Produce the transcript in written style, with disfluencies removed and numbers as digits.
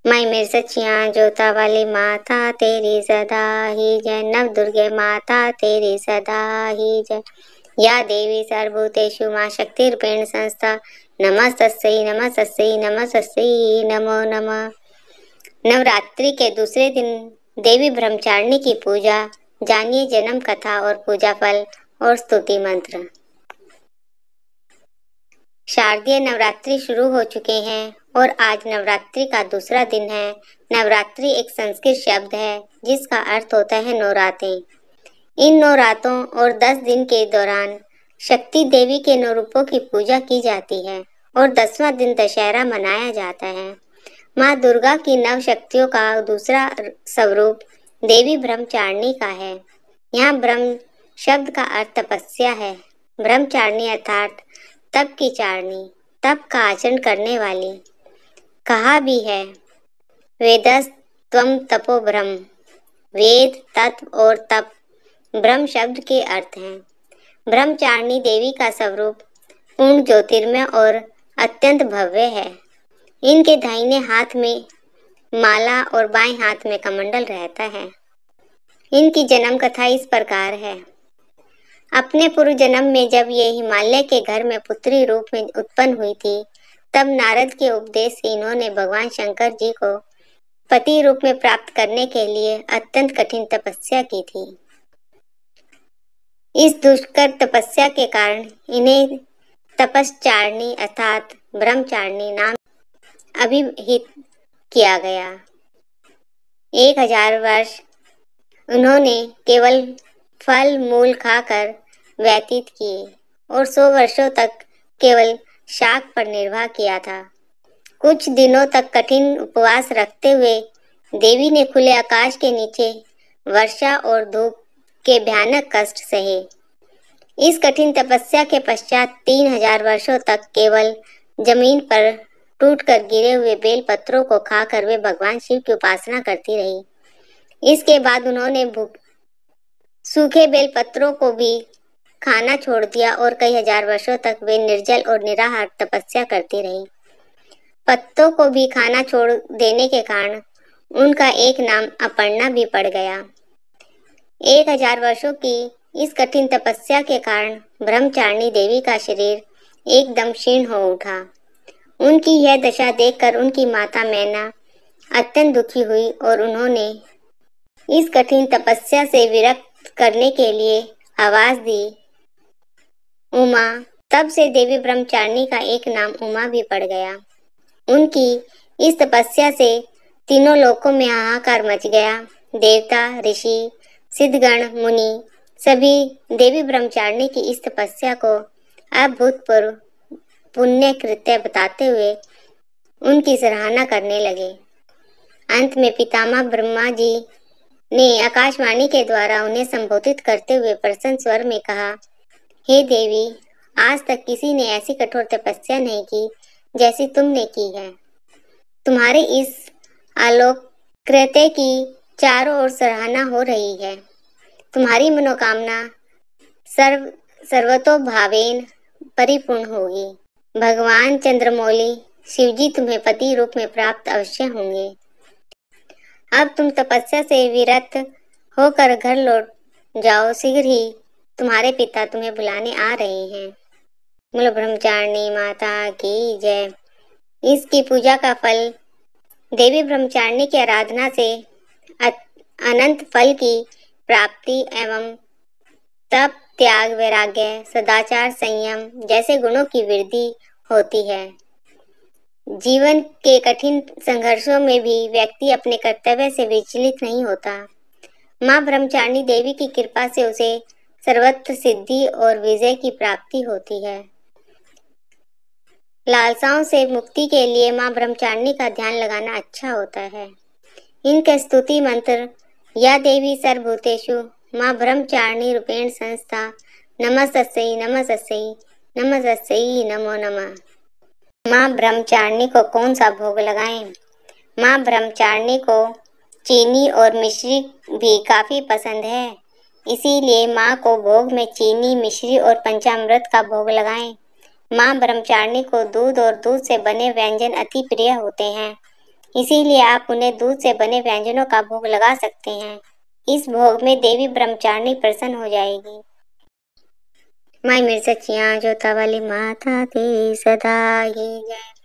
माई मेरी सच्चियाँ जोता वाली माता तेरी सदा ही जय। नव दुर्गे माता तेरी सदा ही जय। या देवी सर्वभूतेषु मां शक्तिरूपेण संस्था नमस्तस्यै नमस्तस्यै नमस्तस्यै नमो नमः। नवरात्रि के दूसरे दिन देवी ब्रह्मचारिणी की पूजा। जानिए जन्म कथा और पूजा फल और स्तुति मंत्र। शारदीय नवरात्रि शुरू हो चुके हैं और आज नवरात्रि का दूसरा दिन है। नवरात्रि एक संस्कृत शब्द है जिसका अर्थ होता है नौरातें। इन नौरातों और 10 दिन के दौरान शक्ति देवी के नौ रूपों की पूजा की जाती है और 10वां दिन दशहरा मनाया जाता है। माँ दुर्गा की नव शक्तियों का दूसरा स्वरूप देवी ब्रह्मचारिणी का है। यहाँ ब्रह्म शब्द का अर्थ तपस्या है। ब्रह्मचारिणी अर्थात तप की चारणी, तप का आचरण करने वाली। कहा भी है वेदस त्वम तपो ब्रह्म। वेद, तत्व और तप ब्रह्म शब्द के अर्थ हैं। ब्रह्मचारिणी देवी का स्वरूप पूर्ण ज्योतिर्मय और अत्यंत भव्य है। इनके दाहिने हाथ में माला और बाएं हाथ में कमंडल रहता है। इनकी जन्म कथा इस प्रकार है। अपने पूर्व जन्म में जब ये हिमालय के घर में पुत्री रूप में उत्पन्न हुई थी, तब नारद के उपदेश से इन्होंने भगवान शंकर जी को पति रूप में प्राप्त करने के लिए अत्यंत कठिन तपस्या की थी। इस दुष्कर तपस्या के कारण इन्हें तपस्चारिणी अर्थात ब्रह्मचारिणी नाम अभिहित किया गया। 1000 वर्ष उन्होंने केवल फल मूल खाकर व्यतीत किए और 100 वर्षों तक केवल शाक पर निर्वाह किया था। कुछ दिनों तक कठिन उपवास रखते हुए देवी ने खुले आकाश के नीचे वर्षा और धूप के भयानक कष्ट सहे। इस कठिन तपस्या के पश्चात 3000 वर्षों तक केवल जमीन पर टूटकर गिरे हुए बेल पत्रों को खाकर वे भगवान शिव की उपासना करती रही। इसके बाद उन्होंने सूखे बेल पत्रों को भी खाना छोड़ दिया और कई हजार वर्षों तक वे निर्जल और निराहार तपस्या करती रही। पत्तों को भी खाना छोड़ देने के कारण उनका एक नाम अपर्णा भी पड़ गया। 1000 वर्षों की इस कठिन तपस्या के कारण ब्रह्मचारिणी देवी का शरीर एकदम क्षीण हो उठा। उनकी यह दशा देखकर उनकी माता मैना अत्यंत दुखी हुई और उन्होंने इस कठिन तपस्या से विरक्त करने के लिए आवाज दी उमा। तब से देवी ब्रह्मचारिणी का एक नाम उमा भी पड़ गया। उनकी इस तपस्या से तीनों लोकों में हाहाकार मच गया। देवता, ऋषि, सिद्धगण, मुनि सभी देवी ब्रह्मचारिणी की इस तपस्या को अभूतपूर्व पुण्य कृत्य बताते हुए उनकी सराहना करने लगे। अंत में पितामह ब्रह्मा जी ने आकाशवाणी के द्वारा उन्हें संबोधित करते हुए प्रसन्न स्वर में कहा, हे देवी, आज तक किसी ने ऐसी कठोर तपस्या नहीं की जैसी तुमने की है। तुम्हारे इस आलोक कृत्य की चारों ओर सराहना हो रही है। तुम्हारी मनोकामना सर्वतोभावेन परिपूर्ण होगी। भगवान चंद्रमौली शिवजी तुम्हें पति रूप में प्राप्त अवश्य होंगे। अब तुम तपस्या से विरत होकर घर लौट जाओ। शीघ्र ही तुम्हारे पिता तुम्हें बुलाने आ रहे हैं। बोलो ब्रह्मचारिणी माता की जय। इसकी पूजा का फल देवी ब्रह्मचारिणी की आराधना से अनंत फल की प्राप्ति एवं तप, त्याग, वैराग्य, सदाचार, संयम जैसे गुणों की वृद्धि होती है। जीवन के कठिन संघर्षों में भी व्यक्ति अपने कर्तव्य से विचलित नहीं होता। माँ ब्रह्मचारिणी देवी की कृपा से उसे सर्वत्र सिद्धि और विजय की प्राप्ति होती है। लालसाओं से मुक्ति के लिए माँ ब्रह्मचारिणी का ध्यान लगाना अच्छा होता है। इनके स्तुति मंत्र, या देवी सर्वभूतेषु माँ ब्रह्मचारिणी रूपेण संस्था नमस्तस्यै नमस्तस्यै नमस्तस्यै नमो नमः। माँ ब्रह्मचारिणी को कौन सा भोग लगाएं? माँ ब्रह्मचारिणी को चीनी और मिश्री भी काफी पसंद है, इसीलिए माँ को भोग में चीनी, मिश्री और पंचामृत का भोग लगाएं। माँ ब्रह्मचारिणी को दूध और दूध से बने व्यंजन अति प्रिय होते हैं। इसीलिए आप उन्हें दूध से बने व्यंजनों का भोग लगा सकते हैं। इस भोग में देवी ब्रह्मचारिणी प्रसन्न हो जाएगी। माई मेरी सच्चियाँ जोता वाली माता तेरी सदा ही जय।